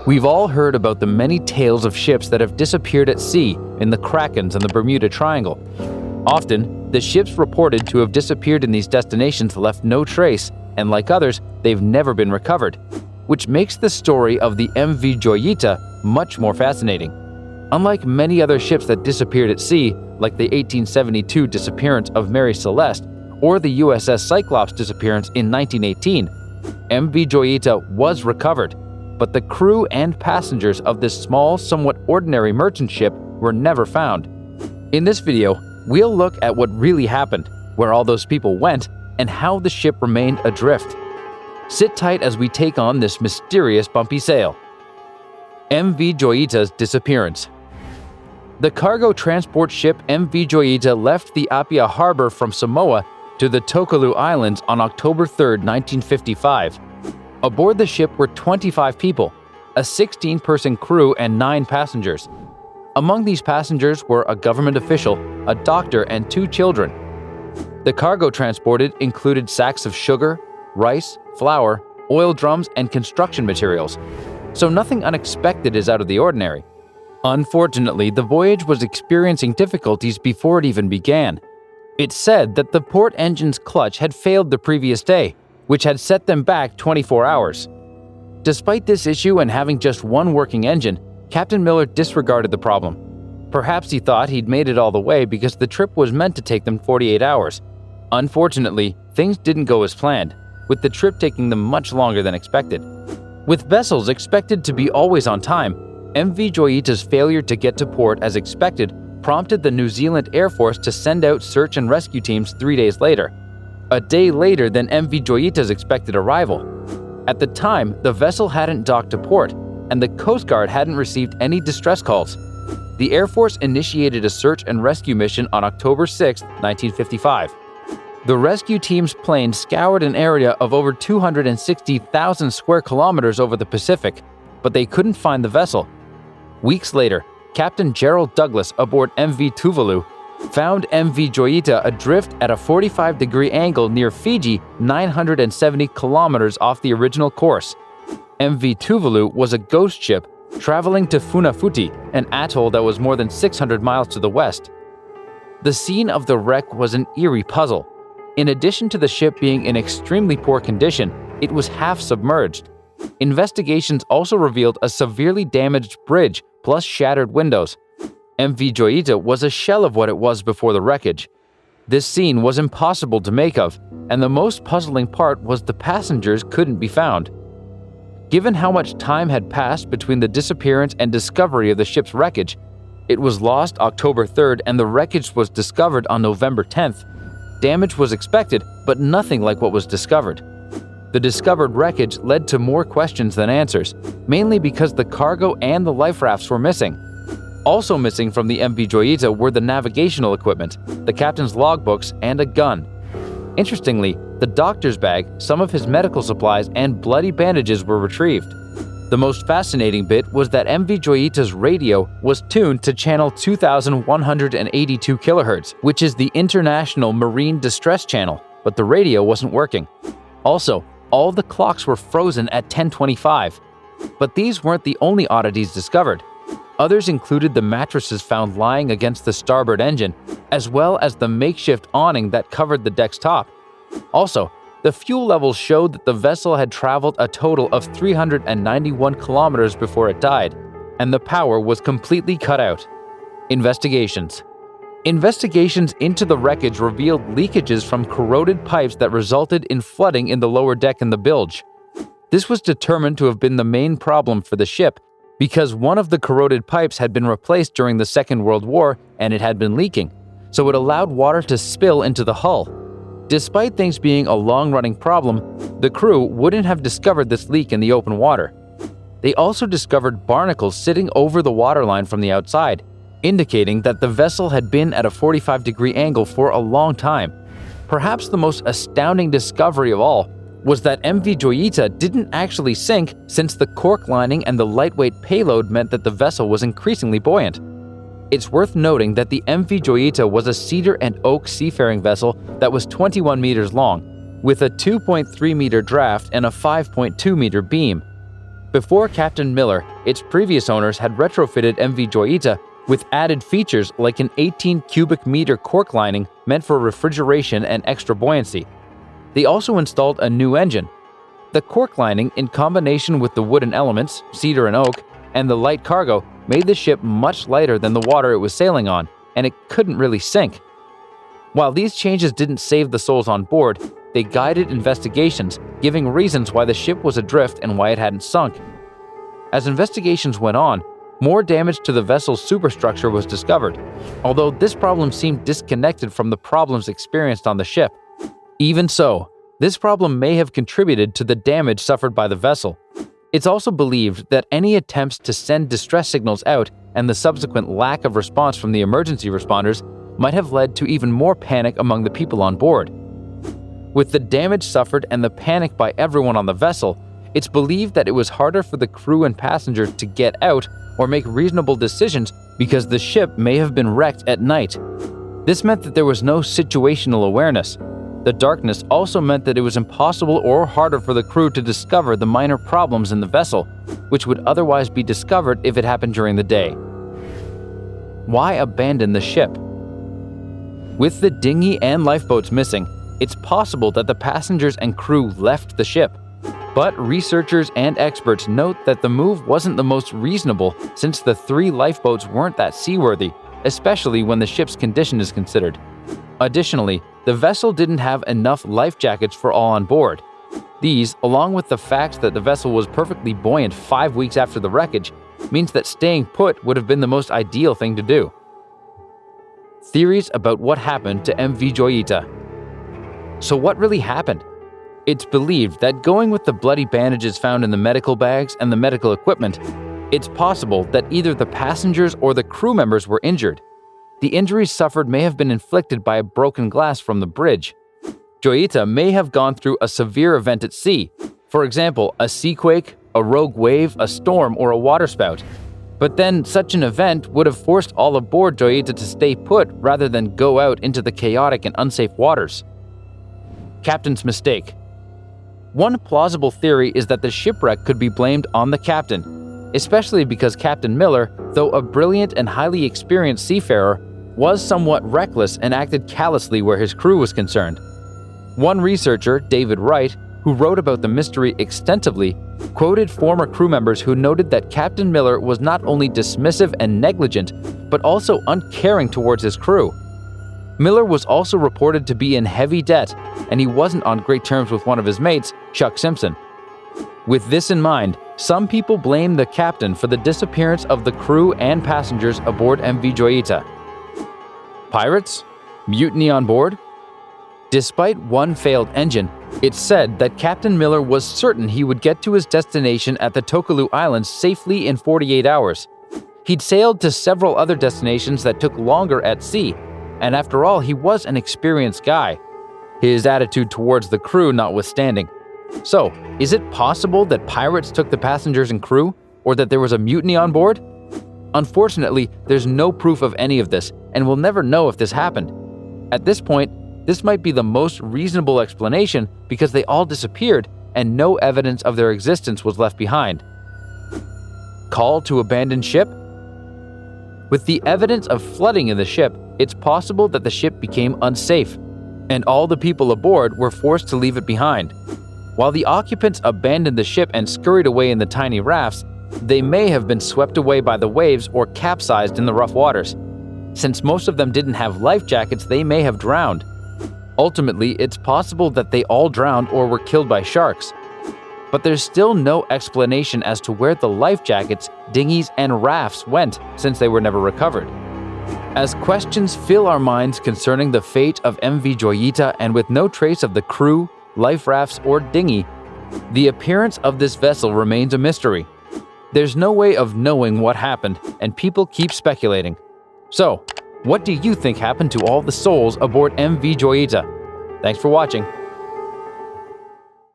We've all heard about the many tales of ships that have disappeared at sea in the Krakens and the Bermuda Triangle. Often, the ships reported to have disappeared in these destinations left no trace, and like others, they've never been recovered, which makes the story of the MV Joyita much more fascinating. Unlike many other ships that disappeared at sea, like the 1872 disappearance of Mary Celeste or the USS Cyclops disappearance in 1918, MV Joyita was recovered, but the crew and passengers of this small, somewhat ordinary merchant ship were never found. In this video, we'll look at what really happened, where all those people went, and how the ship remained adrift. Sit tight as we take on this mysterious bumpy sail. MV Joyita's disappearance. The cargo transport ship MV Joyita left the Apia Harbor from Samoa to the Tokelau Islands on October 3, 1955. Aboard the ship were 25 people, a 16-person crew and 9 passengers. Among these passengers were a government official, a doctor, and 2 children. The cargo transported included sacks of sugar, rice, flour, oil drums, and construction materials. So nothing unexpected is out of the ordinary. Unfortunately, the voyage was experiencing difficulties before it even began. It's said that the port engine's clutch had failed the previous day, which had set them back 24 hours. Despite this issue and having just one working engine, Captain Miller disregarded the problem. Perhaps he thought he'd made it all the way because the trip was meant to take them 48 hours. Unfortunately, things didn't go as planned, with the trip taking them much longer than expected. With vessels expected to be always on time, MV Joyita's failure to get to port as expected prompted the New Zealand Air Force to send out search and rescue teams 3 days later, a day later than MV Joyita's expected arrival. At the time, the vessel hadn't docked to port, and the Coast Guard hadn't received any distress calls. The Air Force initiated a search and rescue mission on October 6, 1955. The rescue team's plane scoured an area of over 260,000 square kilometers over the Pacific, but they couldn't find the vessel. Weeks later, Captain Gerald Douglas aboard MV Tuvalu found MV Joyita adrift at a 45-degree angle near Fiji, 970 kilometers off the original course. MV Tuvalu was a ghost ship traveling to Funafuti, an atoll that was more than 600 miles to the west. The scene of the wreck was an eerie puzzle. In addition to the ship being in extremely poor condition, it was half submerged. Investigations also revealed a severely damaged bridge plus shattered windows. MV Joyita was a shell of what it was before the wreckage. This scene was impossible to make of, and the most puzzling part was the passengers couldn't be found. Given how much time had passed between the disappearance and discovery of the ship's wreckage, it was lost October 3rd and the wreckage was discovered on November 10th. Damage was expected, but nothing like what was discovered. The discovered wreckage led to more questions than answers, mainly because the cargo and the life rafts were missing. Also missing from the MV Joyita were the navigational equipment, the captain's logbooks, and a gun. Interestingly, the doctor's bag, some of his medical supplies, and bloody bandages were retrieved. The most fascinating bit was that MV Joyita's radio was tuned to channel 2182 kHz, which is the International Marine Distress Channel, but the radio wasn't working. Also, all the clocks were frozen at 10:25. But these weren't the only oddities discovered. Others included the mattresses found lying against the starboard engine, as well as the makeshift awning that covered the deck's top. Also, the fuel levels showed that the vessel had traveled a total of 391 kilometers before it died, and the power was completely cut out. Investigations into the wreckage revealed leakages from corroded pipes that resulted in flooding in the lower deck and the bilge. This was determined to have been the main problem for the ship, because one of the corroded pipes had been replaced during the Second World War and it had been leaking, so it allowed water to spill into the hull. Despite things being a long-running problem, the crew wouldn't have discovered this leak in the open water. They also discovered barnacles sitting over the waterline from the outside, indicating that the vessel had been at a 45-degree angle for a long time. Perhaps the most astounding discovery of all was that MV Joyita didn't actually sink, since the cork lining and the lightweight payload meant that the vessel was increasingly buoyant. It's worth noting that the MV Joyita was a cedar and oak seafaring vessel that was 21 meters long, with a 2.3-meter draft and a 5.2-meter beam. Before Captain Miller, its previous owners had retrofitted MV Joyita with added features like an 18 cubic meter cork lining meant for refrigeration and extra buoyancy. They also installed a new engine. The cork lining, in combination with the wooden elements, cedar and oak, and the light cargo, made the ship much lighter than the water it was sailing on, and it couldn't really sink. While these changes didn't save the souls on board, they guided investigations, giving reasons why the ship was adrift and why it hadn't sunk. As investigations went on, more damage to the vessel's superstructure was discovered, although this problem seemed disconnected from the problems experienced on the ship. Even so, this problem may have contributed to the damage suffered by the vessel. It's also believed that any attempts to send distress signals out and the subsequent lack of response from the emergency responders might have led to even more panic among the people on board. With the damage suffered and the panic by everyone on the vessel, it's believed that it was harder for the crew and passengers to get out or make reasonable decisions because the ship may have been wrecked at night. This meant that there was no situational awareness. The darkness also meant that it was impossible or harder for the crew to discover the minor problems in the vessel, which would otherwise be discovered if it happened during the day. Why abandon the ship? With the dinghy and lifeboats missing, it's possible that the passengers and crew left the ship. But researchers and experts note that the move wasn't the most reasonable since the 3 lifeboats weren't that seaworthy, especially when the ship's condition is considered. Additionally, the vessel didn't have enough life jackets for all on board. These, along with the fact that the vessel was perfectly buoyant 5 weeks after the wreckage, means that staying put would have been the most ideal thing to do. Theories about what happened to MV Joyita. So what really happened? It's believed that going with the bloody bandages found in the medical bags and the medical equipment, it's possible that either the passengers or the crew members were injured. The injuries suffered may have been inflicted by a broken glass from the bridge. Joyita may have gone through a severe event at sea, for example, a seaquake, a rogue wave, a storm, or a waterspout. But then such an event would have forced all aboard Joyita to stay put rather than go out into the chaotic and unsafe waters. Captain's mistake. One plausible theory is that the shipwreck could be blamed on the captain, especially because Captain Miller, though a brilliant and highly experienced seafarer, was somewhat reckless and acted callously where his crew was concerned. One researcher, David Wright, who wrote about the mystery extensively, quoted former crew members who noted that Captain Miller was not only dismissive and negligent, but also uncaring towards his crew. Miller was also reported to be in heavy debt, and he wasn't on great terms with one of his mates, Chuck Simpson. With this in mind, some people blame the captain for the disappearance of the crew and passengers aboard MV Joyita. Pirates? Mutiny on board? Despite one failed engine, it's said that Captain Miller was certain he would get to his destination at the Tokelau Islands safely in 48 hours. He'd sailed to several other destinations that took longer at sea, and after all, he was an experienced guy, his attitude towards the crew notwithstanding. So, is it possible that pirates took the passengers and crew, or that there was a mutiny on board? Unfortunately, there's no proof of any of this, and we'll never know if this happened. At this point, this might be the most reasonable explanation because they all disappeared and no evidence of their existence was left behind. Call to abandon ship? With the evidence of flooding in the ship, it's possible that the ship became unsafe, and all the people aboard were forced to leave it behind. While the occupants abandoned the ship and scurried away in the tiny rafts, they may have been swept away by the waves or capsized in the rough waters. Since most of them didn't have life jackets, they may have drowned. Ultimately, it's possible that they all drowned or were killed by sharks. But there's still no explanation as to where the life jackets, dinghies, and rafts went since they were never recovered. As questions fill our minds concerning the fate of MV Joyita and with no trace of the crew, life rafts, or dinghy, the appearance of this vessel remains a mystery. There's no way of knowing what happened, and people keep speculating. So, what do you think happened to all the souls aboard MV Joyita? Thanks for watching.